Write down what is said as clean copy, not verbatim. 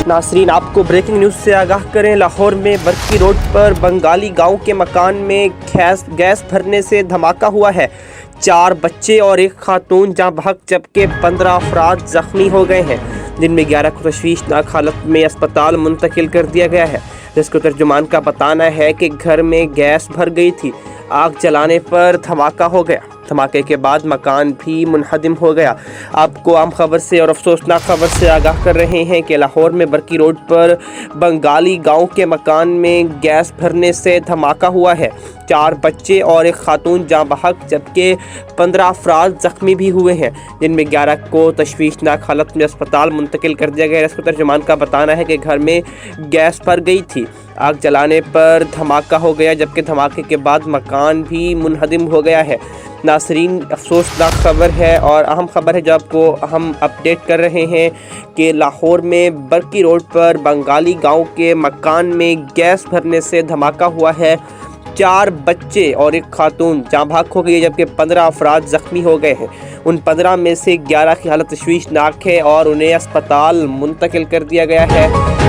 नासरीन, आपको breaking news से आगाह करें। लाहौर में बरकी रोड पर बंगाली गांव के मकान में गैस भरने से धमाका हुआ है। 4 बच्चे और एक खातून जहां बहक जबकि 15 अफराद जख्मी हो गए हैं, जिनमें 11 को तशवीशनाक हालत में अस्पताल मुंतकिल कर दिया गया है। जिसको तर्जुमान का बताना है कि घर में गैस भर गई थी। आग जलाने पर धमाका हो गया। धमाके के बाद मकान भी मुनहदिम हो गया। आपको आम खबर से और अफसोसनाक खबर से आगाह कर रहे हैं कि लाहौर में बरकी रोड पर बंगाली गांव के मकान में गैस भरने से धमाका हुआ है। 4 बच्चे और एक खातून जाँ बहक जबकि 15 अफराद जख्मी भी हुए हैं, जिनमें 11 को तशवीशनाक हालत में अस्पताल मुंतकिल कर दिया गया। इसको तर्जुमान का बताना है कि घर में गैस भर गई थी। आग जलाने पर धमाका हो गया, जबकि धमाके के बाद मकान भी मुनहदिम हो गया है। नासरीन, अफसोसनाक खबर है और अहम खबर है जो आपको हम अपडेट कर रहे हैं कि लाहौर में बरकी रोड पर बंगाली गांव के मकान में गैस भरने से धमाका हुआ है। 4 बच्चे और एक खातून जाँ बहक हो गई है, जबकि 15 अफराद ज़ख्मी हो गए हैं। उन 15 में से 11 की हालत तशवीशनाक है और उन्हें अस्पताल मुंतकिल कर दिया गया है।